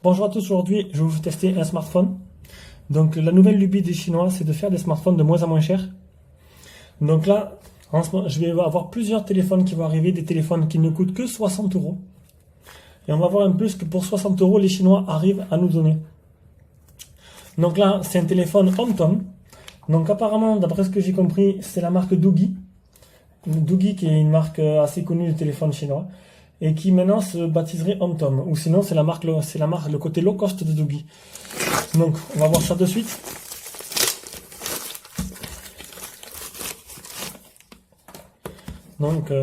Bonjour à tous, aujourd'hui je vais vous tester un smartphone. Donc la nouvelle lubie des Chinois, c'est de faire des smartphones de moins en moins chers. Donc là, en ce moment, je vais avoir plusieurs téléphones qui vont arriver, des téléphones qui ne coûtent que 60 euros. Et on va voir un peu ce que pour 60 euros les Chinois arrivent à nous donner. Donc là, c'est un téléphone Home. Donc apparemment, d'après ce que j'ai compris, c'est la marque Doogee. Doogee qui est une marque assez connue de téléphones chinois. Et qui maintenant se baptiserait Home. Ou sinon, c'est la marque, le côté low cost de Doogee. Donc, on va voir ça de suite. Donc,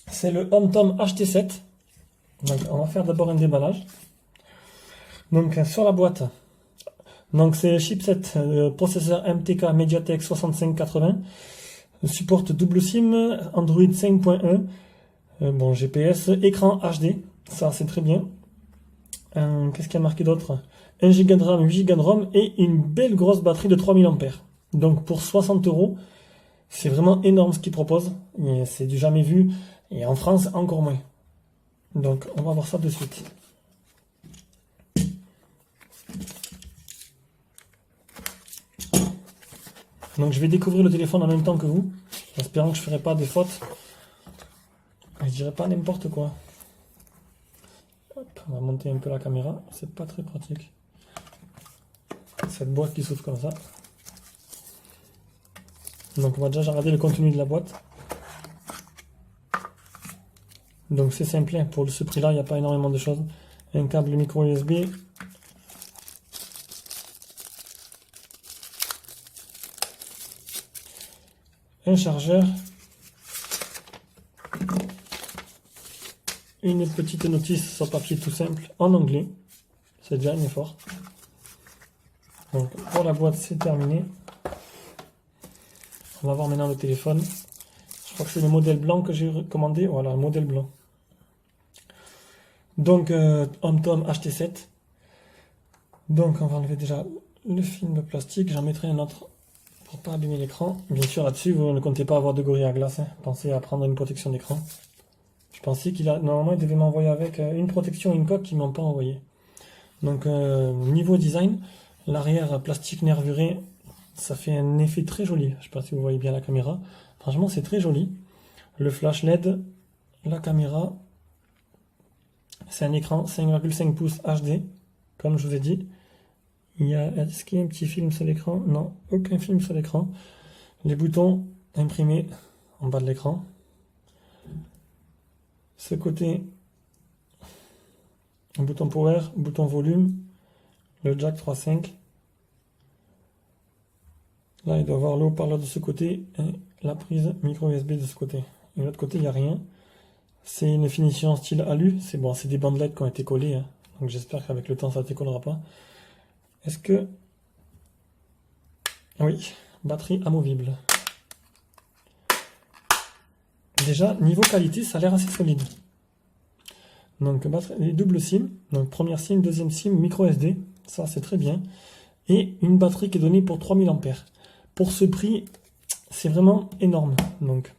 c'est le Home HT7. Donc, on va faire d'abord un déballage. Donc, sur la boîte, donc c'est chipset processeur MTK MediaTek 6580. Supporte double SIM, Android 5.1. Bon, GPS, écran HD. Ça, c'est très bien. Qu'est-ce qu'il y a marqué d'autre? 1 Go de RAM, 8 Go de ROM et une belle grosse batterie de 3000 ampères. Donc pour 60 euros, c'est vraiment énorme ce qu'ils proposent. C'est du jamais vu. Et en France, encore moins. Donc on va voir ça de suite. Donc je vais découvrir le téléphone en même temps que vous. Espérant que je ne ferai pas des fautes. Je dirais pas n'importe quoi. Hop, on va monter un peu la caméra. C'est pas très pratique. Cette boîte qui s'ouvre comme ça. Donc on va déjà regarder le contenu de la boîte. Donc c'est simple, pour ce prix là il n'y a pas énormément de choses. Un câble micro USB. Un chargeur. Une petite notice sur papier tout simple en anglais. C'est déjà un effort. Donc pour la boîte c'est terminé. On va voir maintenant le téléphone. Je crois que c'est le modèle blanc que j'ai commandé. Voilà, le modèle blanc. Donc Home HT7. Donc on va enlever déjà le film plastique. J'en mettrai un autre pour pas abîmer l'écran. Bien sûr là-dessus vous ne comptez pas avoir de gorille à glace. Hein. Pensez à prendre une protection d'écran. Je pensais normalement il devait m'envoyer avec une protection et une coque qu'ils m'ont pas envoyé. Donc niveau design, l'arrière plastique nervuré, ça fait un effet très joli. Je sais pas si vous voyez bien la caméra. Franchement c'est très joli. Le flash LED, la caméra, c'est un écran 5,5 pouces HD, comme je vous ai dit. Est-ce qu'il y a un petit film sur l'écran? Non, aucun film sur l'écran. Les boutons imprimés en bas de l'écran. Ce côté, un bouton power, bouton volume, le jack 3.5. Là, il doit y avoir le haut-parleur de ce côté et la prise micro USB de ce côté. Et de l'autre côté, il n'y a rien. C'est une finition style alu. C'est bon, c'est des bandelettes qui ont été collées. Hein. Donc j'espère qu'avec le temps, ça ne décollera pas. Est-ce que... Oui, batterie amovible. Déjà, niveau qualité, ça a l'air assez solide. Donc, les doubles SIM. Donc, première SIM, deuxième SIM, micro SD. Ça, c'est très bien. Et une batterie qui est donnée pour 3000 ampères. Pour ce prix, c'est vraiment énorme. Donc,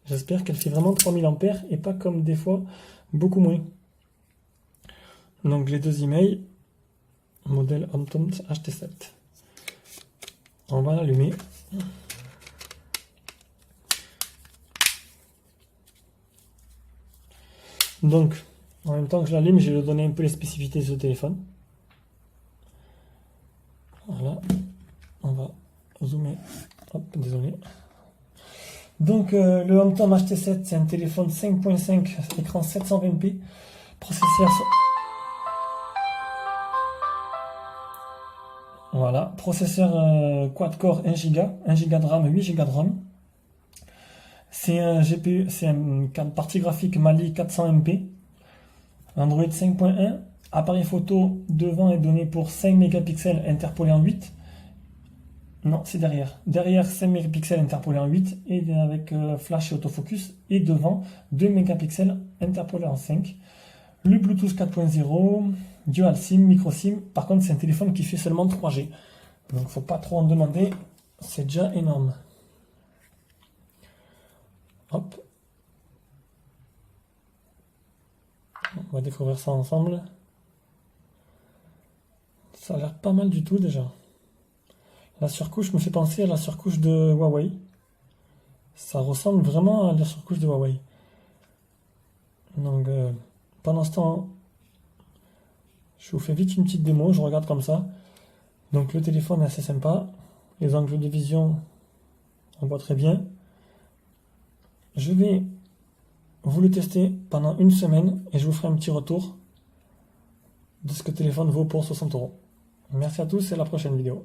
j'espère qu'elle fait vraiment 3000 ampères et pas comme des fois, beaucoup moins. Donc, les deux emails. Modèle Home HT7. On va l'allumer. Donc, en même temps que je l'allume, je vais lui donner un peu les spécificités de ce téléphone. Voilà. On va zoomer. Hop, désolé. Donc, le Home HT7, c'est un téléphone 5.5, écran 720p, processeur... Voilà, processeur quad-core 1 Go, 1 Go de RAM, 8 Go de ROM. C'est un GPU, c'est une partie graphique Mali 400 MP. Android 5.1. Appareil photo devant est donné pour 5 mégapixels interpolé en 8. Non, c'est derrière. Derrière 5 mégapixels interpolé en 8 et avec flash et autofocus. Et devant 2 mégapixels interpolé en 5. Le Bluetooth 4.0, Dual SIM, micro SIM. Par contre, c'est un téléphone qui fait seulement 3G. Donc, faut pas trop en demander. C'est déjà énorme. Hop. On va découvrir ça ensemble. Ça a l'air pas mal du tout déjà. La surcouche me fait penser à la surcouche de Huawei. Ça ressemble vraiment à la surcouche de Huawei. Donc pendant ce temps, je vous fais vite une petite démo, je regarde comme ça. Donc le téléphone est assez sympa. Les angles de vision, on voit très bien. Je vais vous le tester pendant une semaine et je vous ferai un petit retour de ce que le téléphone vaut pour 60 euros. Merci à tous et à la prochaine vidéo.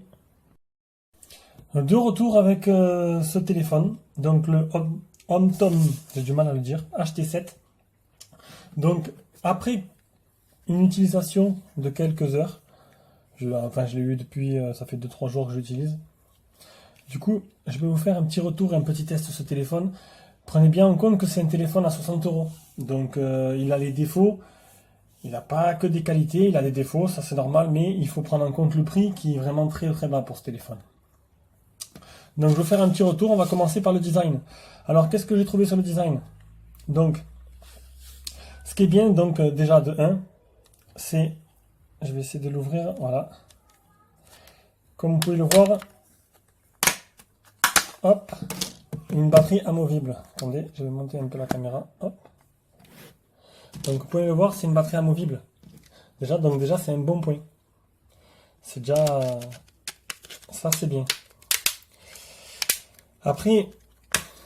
De retour avec ce téléphone, donc le Homtom, j'ai du mal à le dire, HT7. Donc après une utilisation de quelques heures, je l'ai eu depuis, ça fait 2-3 jours que je l'utilise. Du coup, je vais vous faire un petit retour et un petit test sur ce téléphone. Prenez bien en compte que c'est un téléphone à 60 euros. Donc il a les défauts, il n'a pas que des qualités, il a des défauts, ça c'est normal, mais il faut prendre en compte le prix qui est vraiment très très bas pour ce téléphone. Donc je vais faire un petit retour, on va commencer par le design. Alors qu'est-ce que j'ai trouvé sur le design? Donc, ce qui est bien, donc déjà de 1, c'est, je vais essayer de l'ouvrir, voilà. Comme vous pouvez le voir, hop, une batterie amovible. Attendez, je vais monter un peu la caméra, hop. Donc vous pouvez le voir, c'est une batterie amovible. Déjà c'est un bon point. C'est déjà, ça c'est bien. Après,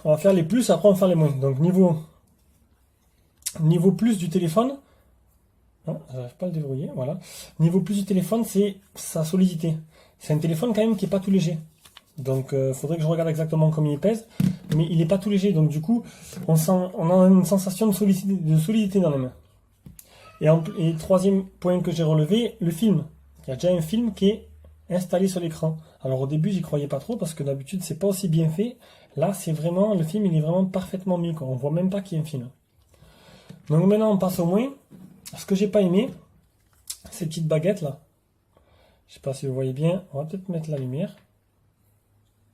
on va faire les plus, après on va faire les moins. Donc niveau plus du téléphone, j'arrive pas à le déverrouiller, voilà. Niveau plus du téléphone, c'est sa solidité. C'est un téléphone quand même qui est pas tout léger. Donc faudrait que je regarde exactement combien il pèse, mais il est pas tout léger. Donc du coup, on a une sensation de solidité dans les mains. Et troisième point que j'ai relevé, le film. Il y a déjà un film qui est installé sur l'écran. Alors au début, j'y croyais pas trop parce que d'habitude, c'est pas aussi bien fait. Là, c'est vraiment, le film, il est vraiment parfaitement mis, quoi. On voit même pas qu'il y a un film. Donc maintenant, on passe au moins. Ce que j'ai pas aimé, ces petites baguettes là. Je sais pas si vous voyez bien. On va peut-être mettre la lumière.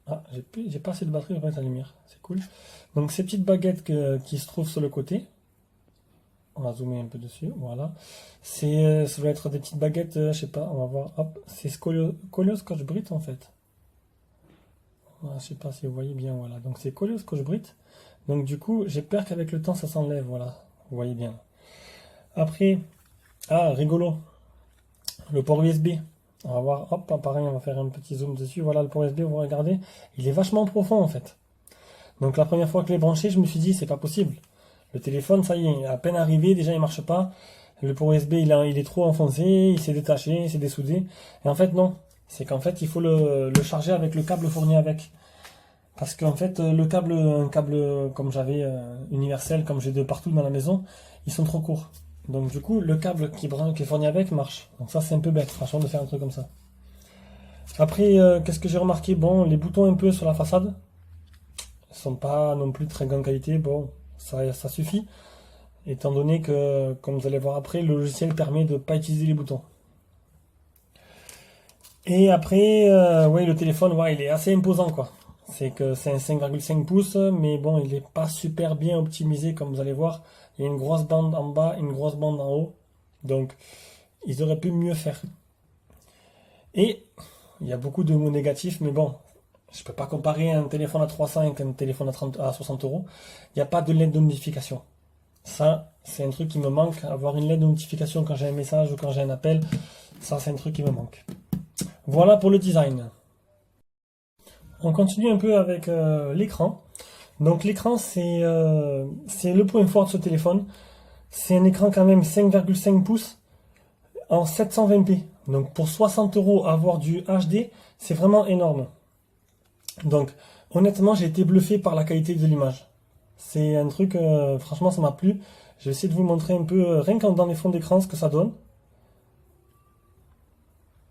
Ah, j'ai pas assez de batterie pour mettre la lumière. C'est cool. Donc ces petites baguettes qui se trouvent sur le côté. On va zoomer un peu dessus, voilà. Ça doit être des petites baguettes, je sais pas, on va voir. Hop, c'est Colio Scotch Brite en fait. Voilà, je sais pas si vous voyez bien, voilà. Donc c'est Colio Scotch Brite. Donc du coup, j'ai peur qu'avec le temps ça s'enlève, voilà. Vous voyez bien. Après, rigolo. Le port USB. On va voir, hop, pareil, on va faire un petit zoom dessus. Voilà le port USB, vous regardez. Il est vachement profond en fait. Donc la première fois que je l'ai branché, je me suis dit, c'est pas possible. Le téléphone, ça y est, à peine arrivé, déjà il marche pas. Le port USB, il est trop enfoncé, il s'est détaché, il s'est dessoudé. Et en fait, non. C'est qu'en fait, il faut le charger avec le câble fourni avec. Parce qu'en fait, un câble comme j'avais universel, comme j'ai de partout dans la maison, ils sont trop courts. Donc du coup, le câble qui est fourni avec marche. Donc ça, c'est un peu bête, franchement, de faire un truc comme ça. Après, qu'est-ce que j'ai remarqué? Bon, les boutons un peu sur la façade, ils sont pas non plus de très grande qualité. Bon, ça suffit. Étant donné que, comme vous allez voir après, le logiciel permet de ne pas utiliser les boutons. Et après, ouais, le téléphone, ouais, il est assez imposant, quoi. C'est que c'est un 5,5 pouces, mais bon, il n'est pas super bien optimisé, comme vous allez voir. Il y a une grosse bande en bas, une grosse bande en haut. Donc, ils auraient pu mieux faire. Et il y a beaucoup de mots négatifs, mais bon, je ne peux pas comparer un téléphone à 300 avec un téléphone à 60 euros. Il n'y a pas de LED de notification. Ça, c'est un truc qui me manque. Avoir une LED de notification quand j'ai un message ou quand j'ai un appel, ça, c'est un truc qui me manque. Voilà pour le design. On continue un peu avec l'écran. Donc l'écran, c'est le point fort de ce téléphone. C'est un écran quand même 5,5 pouces en 720p. Donc pour 60 euros, avoir du HD, c'est vraiment énorme. Donc honnêtement, j'ai été bluffé par la qualité de l'image. C'est un truc, franchement, ça m'a plu. Je vais essayer de vous montrer un peu, rien qu'en dans les fonds d'écran, ce que ça donne.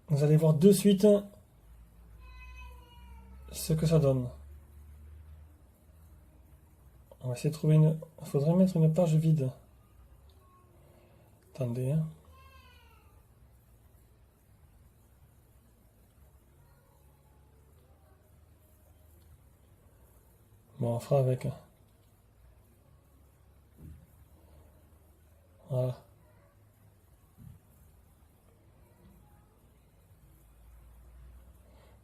Vous allez voir de suite ce que ça donne. On va essayer de trouver une... Il faudrait mettre une page vide. Attendez. Hein. Bon, on fera avec. Voilà.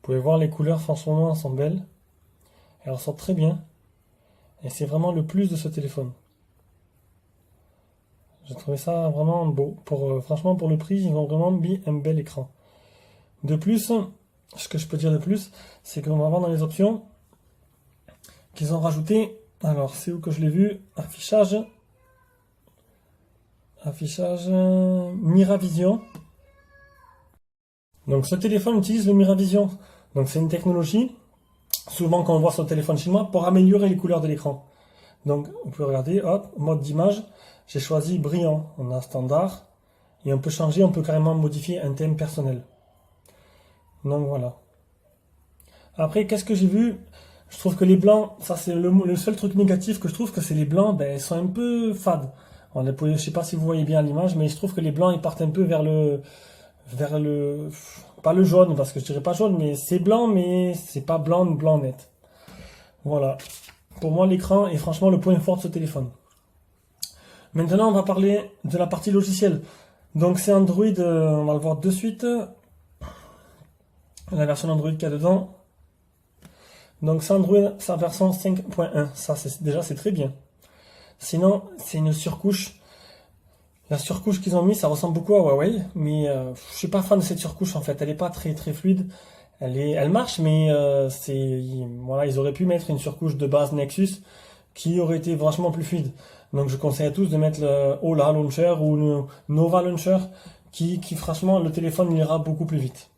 pouvez voir les couleurs, franchement, elles sont belles. Elles ressortent très bien. Et c'est vraiment le plus de ce téléphone. J'ai trouvé ça vraiment beau. Franchement, pour le prix, ils ont vraiment mis un bel écran. De plus, ce que je peux dire de plus, c'est qu'on va voir dans les options qu'ils ont rajouté. Alors, c'est où que je l'ai vu? Affichage. Affichage Miravision. Donc, ce téléphone utilise le Miravision. Donc, c'est une technologie, souvent qu'on voit sur le téléphone chinois, pour améliorer les couleurs de l'écran. Donc, on peut regarder, hop, mode d'image. J'ai choisi brillant. On a standard. Et on peut changer, on peut carrément modifier un thème personnel. Donc, voilà. Après, qu'est-ce que j'ai vu? Je trouve que les blancs, ça c'est le seul truc négatif que je trouve, que c'est les blancs, ben, ils sont un peu fades. Je sais pas si vous voyez bien l'image, mais je trouve que les blancs, ils partent un peu pas le jaune, parce que je dirais pas jaune, mais c'est blanc, mais c'est pas blanc net. Voilà. Pour moi, l'écran est franchement le point fort de ce téléphone. Maintenant, on va parler de la partie logicielle. Donc, c'est Android, on va le voir de suite. La version Android qu'il y a dedans. Donc, c'est Android, sa version 5.1. Ça, c'est très bien. Sinon, c'est une surcouche. La surcouche qu'ils ont mis, ça ressemble beaucoup à Huawei, mais je suis pas fan de cette surcouche en fait. Elle est pas très très fluide. Elle marche, mais voilà, ils auraient pu mettre une surcouche de base Nexus qui aurait été vachement plus fluide. Donc je conseille à tous de mettre le Ola Launcher ou le Nova Launcher qui franchement le téléphone ira beaucoup plus vite.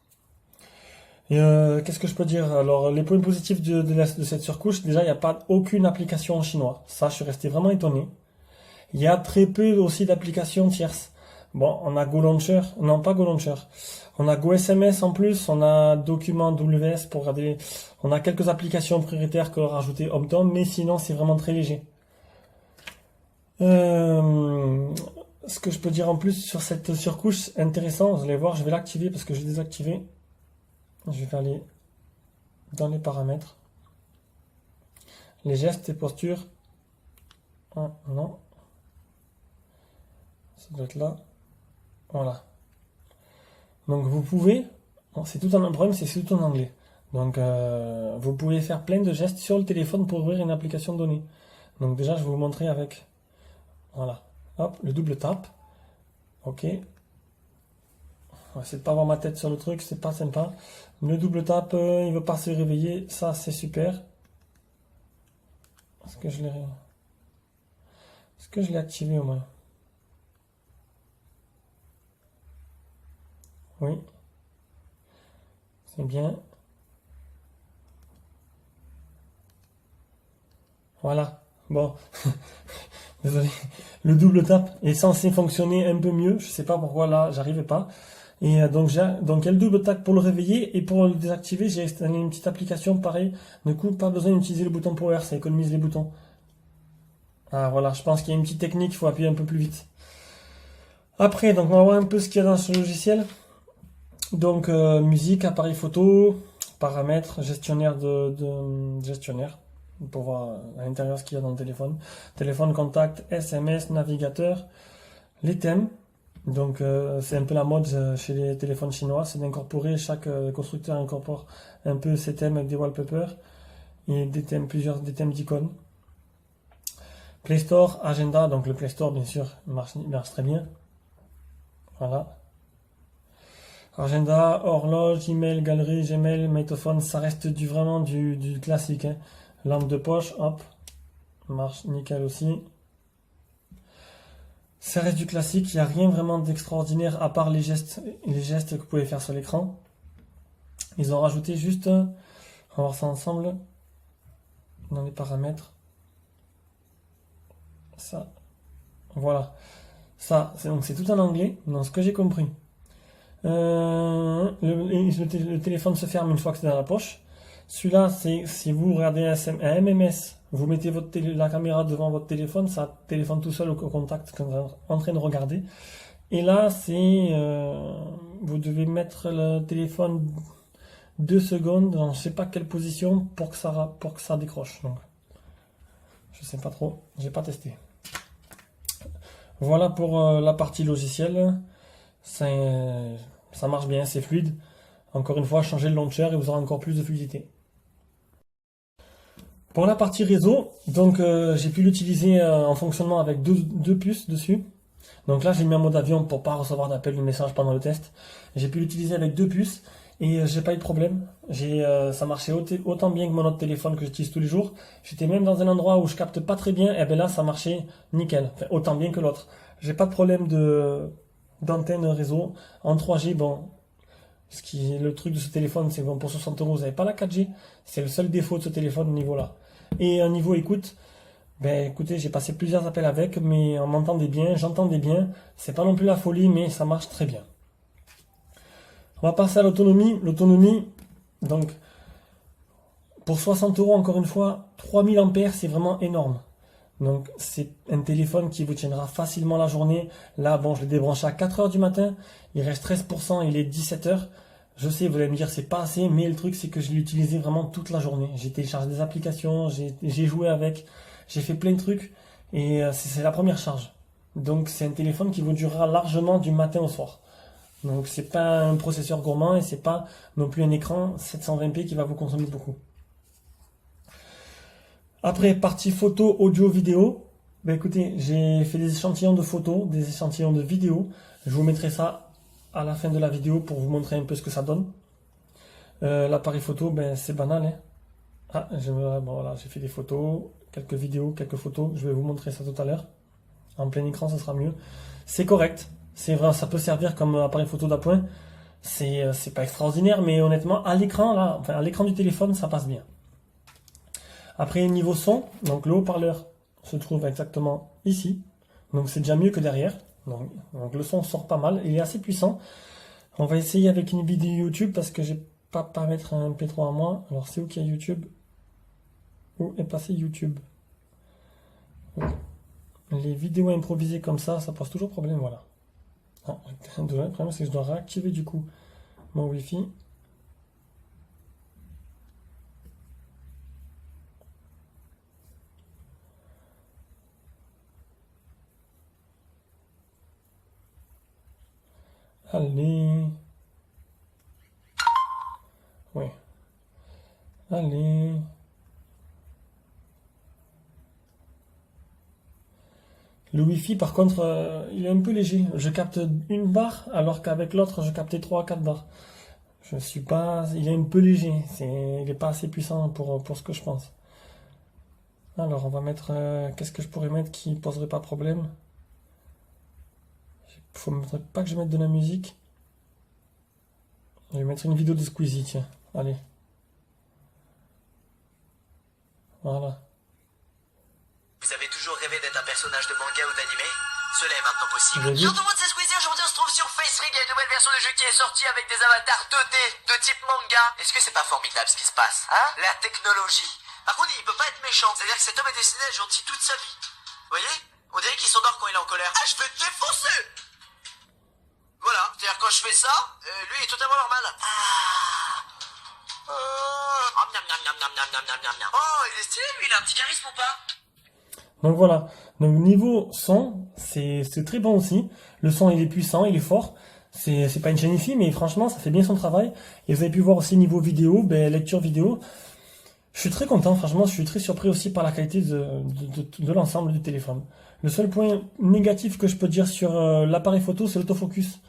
Et qu'est-ce que je peux dire? Alors les points positifs de cette surcouche, déjà il n'y a pas aucune application en chinois. Ça, je suis resté vraiment étonné. Il y a très peu aussi d'applications tierces. Bon, on a Go Launcher, non pas Go Launcher. On a Go SMS en plus, on a Document WS pour regarder. On a quelques applications prioritaires que rajouter HomeTom, mais sinon c'est vraiment très léger. Ce que je peux dire en plus sur cette surcouche, intéressant, vous allez voir, je vais l'activer parce que j'ai désactivé. Je vais aller dans les paramètres. Les gestes et postures. Ah, non. Ça doit être là. Voilà. Donc vous pouvez, c'est tout en problème, c'est tout en anglais. Donc vous pouvez faire plein de gestes sur le téléphone pour ouvrir une application donnée. Donc déjà je vais vous montrer avec, voilà, hop, le double tap. Ok. On va essayer de pas avoir ma tête sur le truc, c'est pas sympa. Le double tap, il veut pas se réveiller, ça c'est super. Est-ce que je l'ai activé au moins? Oui. C'est bien. Voilà. Bon. Désolé. Le double tap est censé fonctionner un peu mieux. Je sais pas pourquoi là, j'arrivais pas. Et donc il y a le double tap pour le réveiller et pour le désactiver, j'ai installé une petite application pareil. Du coup, pas besoin d'utiliser le bouton power, ça économise les boutons. Ah voilà, je pense qu'il y a une petite technique, il faut appuyer un peu plus vite. Après, donc on va voir un peu ce qu'il y a dans ce logiciel. Donc musique, appareil photo, paramètres, gestionnaire gestionnaire, pour voir à l'intérieur ce qu'il y a dans le téléphone. Téléphone, contact, SMS, navigateur, les thèmes. Donc c'est un peu la mode chez les téléphones chinois, c'est d'incorporer, chaque constructeur incorpore un peu ses thèmes avec des wallpapers et des thèmes d'icônes. Play Store, agenda, donc le Play Store bien sûr marche très bien. Voilà. Agenda, horloge, email, galerie, Gmail, magnétophone, ça reste vraiment du classique. Hein. Lampe de poche, hop, marche nickel aussi. Ça reste du classique, il n'y a rien vraiment d'extraordinaire à part les gestes que vous pouvez faire sur l'écran. Ils ont rajouté juste, on va voir ça ensemble, dans les paramètres. Ça, voilà. Ça, c'est tout en anglais, dans ce que j'ai compris. Le téléphone se ferme une fois que c'est dans la poche. Celui-là, c'est si vous regardez un MMS, vous mettez la caméra devant votre téléphone, ça téléphone tout seul au contact quand vous êtes en train de regarder. Et là, vous devez mettre le téléphone 2 secondes dans je sais pas quelle position pour que ça décroche. Donc, je sais pas trop, j'ai pas testé. Voilà pour la partie logicielle. Ça marche bien, c'est fluide. Encore une fois, changez le launcher et vous aurez encore plus de fluidité. Pour la partie réseau, donc j'ai pu l'utiliser en fonctionnement avec deux puces dessus. Donc là, j'ai mis en mode avion pour pas recevoir d'appels de messages pendant le test. J'ai pu l'utiliser avec 2 puces et j'ai pas eu de problème. Ça marchait autant bien que mon autre téléphone que j'utilise tous les jours. J'étais même dans un endroit où je capte pas très bien, et ben là, ça marchait nickel. Enfin, autant bien que l'autre. J'ai pas de problème d'antenne réseau. En 3G, bon, le truc de ce téléphone, c'est bon, pour 60 euros, vous n'avez pas la 4G. C'est le seul défaut de ce téléphone au niveau là. Et au niveau écoute, ben écoutez, j'ai passé plusieurs appels avec, mais on m'entendait bien, j'entendais bien. C'est pas non plus la folie, mais ça marche très bien. On va passer à l'autonomie. L'autonomie, donc, pour 60 euros, encore une fois, 3000 ampères, c'est vraiment énorme. Donc, c'est un téléphone qui vous tiendra facilement la journée. Là, bon, je l'ai débranché à 4 heures du matin. Il reste 13%, il est 17 heures. Je sais, vous allez me dire, c'est pas assez, mais le truc, c'est que je l'ai utilisé vraiment toute la journée. J'ai téléchargé des applications, j'ai joué avec, j'ai fait plein de trucs, et c'est la première charge. Donc, c'est un téléphone qui vous durera largement du matin au soir. Donc, c'est pas un processeur gourmand, et c'est pas non plus un écran 720p qui va vous consommer beaucoup. Après, partie photo, audio, vidéo. Ben écoutez, j'ai fait des échantillons de photos, des échantillons de vidéos. Je vous mettrai ça à la fin de la vidéo pour vous montrer un peu ce que ça donne. L'appareil photo, ben c'est banal, hein. Ah, bon, voilà, j'ai fait des photos, quelques vidéos, quelques photos. Je vais vous montrer ça tout à l'heure. En plein écran, ça sera mieux. C'est correct. C'est vrai, ça peut servir comme appareil photo d'appoint. C'est pas extraordinaire, mais honnêtement, à l'écran, là, enfin, à l'écran du téléphone, ça passe bien. Après, niveau son, donc le haut-parleur se trouve exactement ici. Donc c'est déjà mieux que derrière. Donc le son sort pas mal. Il est assez puissant. On va essayer avec une vidéo YouTube parce que j'ai pas paramètre un MP3 à moi. Alors c'est où qu'il y a YouTube? Où est passé YouTube? Les vidéos improvisées comme ça pose toujours problème, voilà. Ah, le problème c'est que je dois réactiver du coup mon Wi-Fi. Allez. Oui. Allez. Le Wi-Fi, par contre, il est un peu léger. Je capte une barre, alors qu'avec l'autre, je captais 3 à 4 barres. Je suis pas... Il est un peu léger. Il n'est pas assez puissant pour ce que je pense. Alors, on va mettre... qu'est-ce que je pourrais mettre qui poserait pas problème? Faut pas que je mette de la musique. Je vais mettre une vidéo de Squeezie, tiens. Allez. Voilà. Vous avez toujours rêvé d'être un personnage de manga ou d'anime? Cela est maintenant possible. Bonjour tout le monde, c'est Squeezie. Aujourd'hui, on se trouve sur FaceRig. Il y a une nouvelle version du jeu qui est sortie avec des avatars 2D de type manga. Est-ce que c'est pas formidable ce qui se passe, hein? La technologie. Par contre, il peut pas être méchant. C'est-à-dire que cet homme est destiné à être gentil toute sa vie. Vous voyez? On dirait qu'il s'endort quand il est en colère. Ah, je vais te défoncer! Voilà. C'est-à-dire quand je fais ça, lui il est totalement normal. Oh, il est stylé, lui, il a un petit charisme ou pas? Donc voilà. Donc niveau son, c'est très bon aussi. Le son il est puissant, il est fort. C'est pas une chaîne IFI, mais franchement ça fait bien son travail. Et vous avez pu voir aussi niveau vidéo, lecture vidéo. Je suis très content, franchement, je suis très surpris aussi par la qualité de l'ensemble du téléphone. Le seul point négatif que je peux dire sur l'appareil photo, c'est l'autofocus.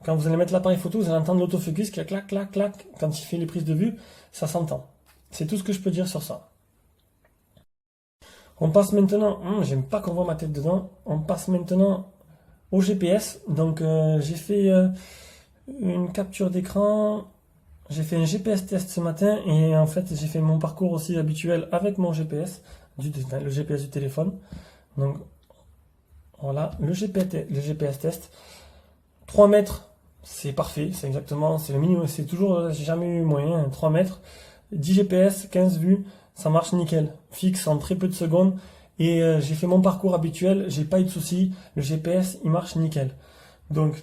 Quand vous allez mettre l'appareil photo, vous allez entendre l'autofocus qui a clac, clac, clac. Quand il fait les prises de vue, ça s'entend. C'est tout ce que je peux dire sur ça. On passe maintenant, j'aime pas qu'on voit ma tête dedans, on passe maintenant au GPS. Donc j'ai fait une capture d'écran, j'ai fait un GPS test ce matin et en fait j'ai fait mon parcours aussi habituel avec mon GPS, le GPS du téléphone. Donc voilà, le GPS test. 3 mètres, c'est parfait, c'est exactement, c'est le minimum, c'est toujours, j'ai jamais eu moyen, 3 mètres. 10 GPS, 15 vues, ça marche nickel, fixe en très peu de secondes. Et j'ai fait mon parcours habituel, j'ai pas eu de soucis, le GPS il marche nickel. Donc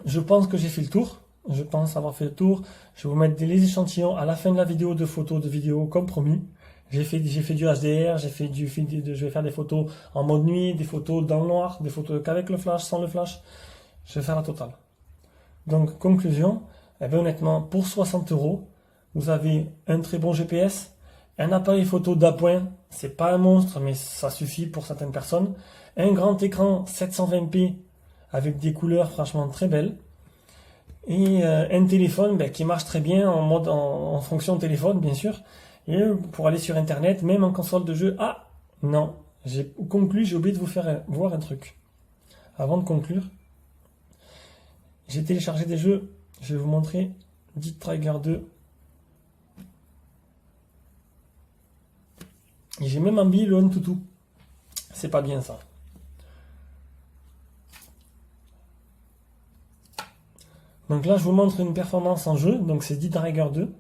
je pense que j'ai fait le tour, je pense avoir fait le tour. Je vais vous mettre les échantillons à la fin de la vidéo de photos, de vidéos comme promis. J'ai fait du HDR, je vais faire des photos en mode nuit, des photos dans le noir, des photos qu'avec le flash, sans le flash. Je vais faire la totale. Donc conclusion, Eh bien honnêtement, pour 60 €, vous avez un très bon GPS, un appareil photo d'appoint, c'est pas un monstre, mais ça suffit pour certaines personnes, un grand écran 720p avec des couleurs franchement très belles, et un téléphone qui marche très bien en fonction de téléphone, bien sûr, et pour aller sur internet, même en console de jeu. Ah non, j'ai conclu, j'ai oublié de vous faire voir un truc. Avant de conclure, j'ai téléchargé des jeux, je vais vous montrer Dead Trigger 2. Et j'ai même envie le Antutu. C'est pas bien ça. Donc là, je vous montre une performance en jeu. Donc c'est Dead Trigger 2.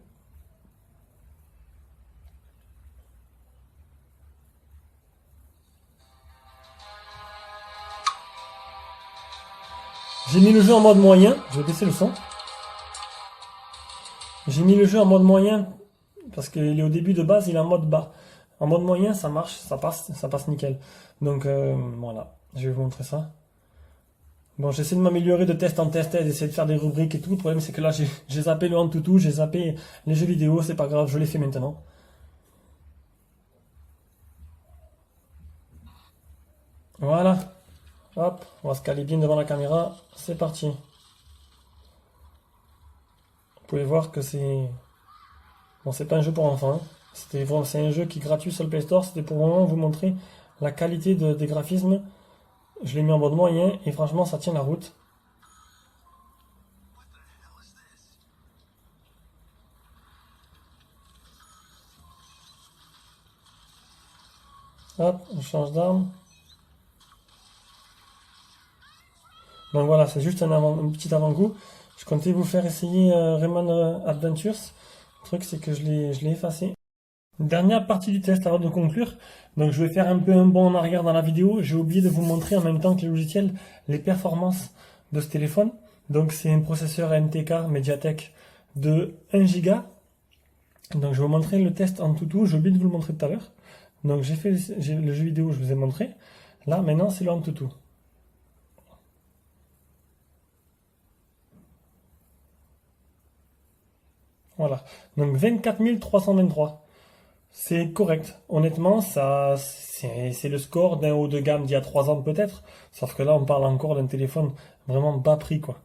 J'ai mis le jeu en mode moyen. Je vais baisser le son. J'ai mis le jeu en mode moyen parce qu'il est au début de base, il est en mode bas. En mode moyen, ça marche, ça passe nickel. Donc voilà, je vais vous montrer ça. Bon, j'essaie de m'améliorer de test en test, d'essayer de faire des rubriques et tout. Le problème, c'est que là, j'ai zappé le Antutu, j'ai zappé les jeux vidéo, c'est pas grave, je les fais maintenant. Voilà. Hop, on va se caler bien devant la caméra. C'est parti. Vous pouvez voir que c'est... Bon, c'est pas un jeu pour enfants. Hein. C'est un jeu qui est gratuit sur le Play Store. C'était pour vraiment vous montrer la qualité des graphismes. Je l'ai mis en mode moyen et franchement, ça tient la route. Hop, on change d'arme. Donc voilà, c'est juste un petit avant-goût. Je comptais vous faire essayer Rayman Adventures. Le truc, c'est que je l'ai effacé. Dernière partie du test avant de conclure. Donc je vais faire un peu un bond en arrière dans la vidéo. J'ai oublié de vous montrer en même temps que les logiciels les performances de ce téléphone. Donc c'est un processeur MTK Mediatek de 1 Go. Donc je vais vous montrer le test en tout. J'ai oublié de vous le montrer tout à l'heure. Donc j'ai le jeu vidéo, je vous ai montré. Là maintenant c'est le Antutu. Voilà. Donc 24 323. C'est correct. Honnêtement, ça, c'est le score d'un haut de gamme d'il y a 3 ans peut-être. Sauf que là, on parle encore d'un téléphone vraiment bas prix, quoi.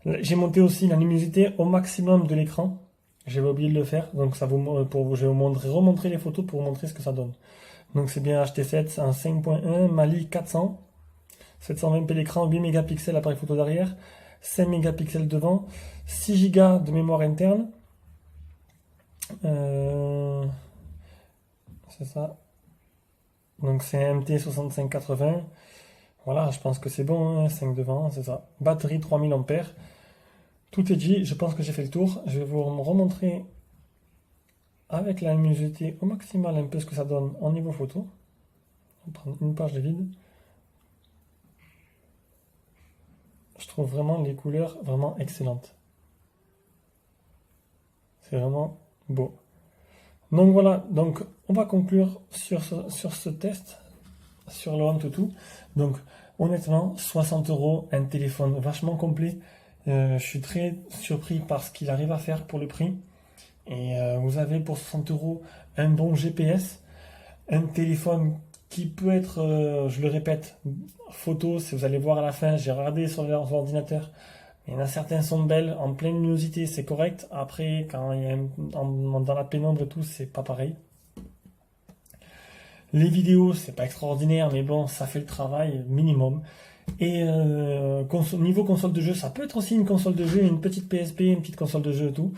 J'ai monté aussi la luminosité au maximum de l'écran. J'avais oublié de le faire. Donc je vais vous remontrer les photos pour vous montrer ce que ça donne. Donc c'est bien HT7 en 5.1, Mali 400, 720p l'écran, 8 mégapixels appareil photo derrière, 5 mégapixels devant, 6 Go de mémoire interne. C'est ça. Donc c'est un MT6580. Voilà, je pense que c'est bon, hein, 5 devant, c'est ça. Batterie 3000 ampères. Tout est dit, je pense que j'ai fait le tour. Je vais vous remontrer avec la luminosité au maximal un peu ce que ça donne en niveau photo. On va prendre une page de vide. Je trouve vraiment les couleurs vraiment excellentes. C'est vraiment beau. Donc voilà, donc on va conclure sur ce test, sur le Antutu. Donc honnêtement, 60 €, un téléphone vachement complet. Je suis très surpris par ce qu'il arrive à faire pour le prix. Et vous avez pour 60 € un bon GPS, un téléphone qui peut être, je le répète, photo, si vous allez voir à la fin, j'ai regardé sur l'ordinateur. Il y en a certains sont belles, en pleine luminosité, c'est correct. Après, quand il y a dans la pénombre et tout, c'est pas pareil. Les vidéos, c'est pas extraordinaire, mais bon, ça fait le travail minimum. Et niveau console de jeu, ça peut être aussi une console de jeu, une petite PSP, une petite console de jeu et tout.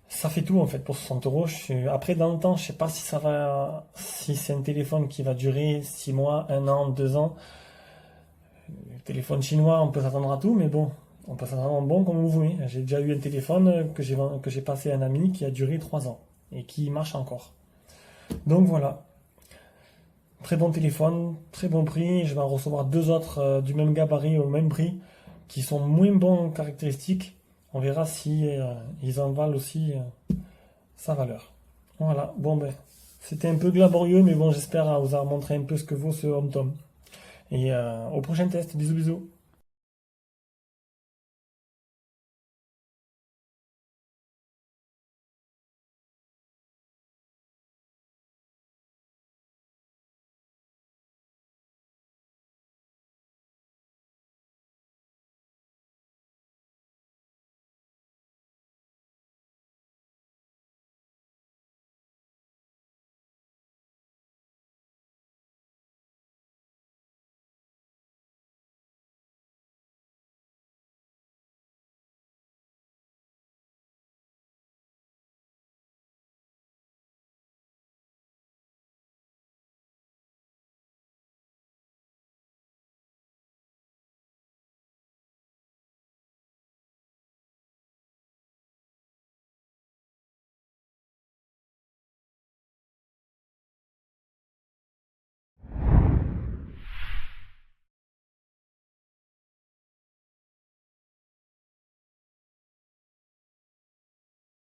Ça fait tout en fait pour 60 €. Après, dans le temps, je sais pas si c'est un téléphone qui va durer 6 mois, 1 an, 2 ans. Le téléphone chinois, on peut s'attendre à tout, mais bon. On peut s'attendre bon comme vous voulez. J'ai déjà eu un téléphone que j'ai passé à un ami qui a duré 3 ans et qui marche encore. Donc voilà. Très bon téléphone, très bon prix. Je vais en recevoir 2 autres du même gabarit au même prix qui sont moins bons en caractéristiques. On verra si ils en valent aussi sa valeur. Voilà. Bon ben, c'était un peu glaborieux, mais bon, j'espère vous avoir montré un peu ce que vaut ce Home Tom. Et au prochain test. Bisous bisous.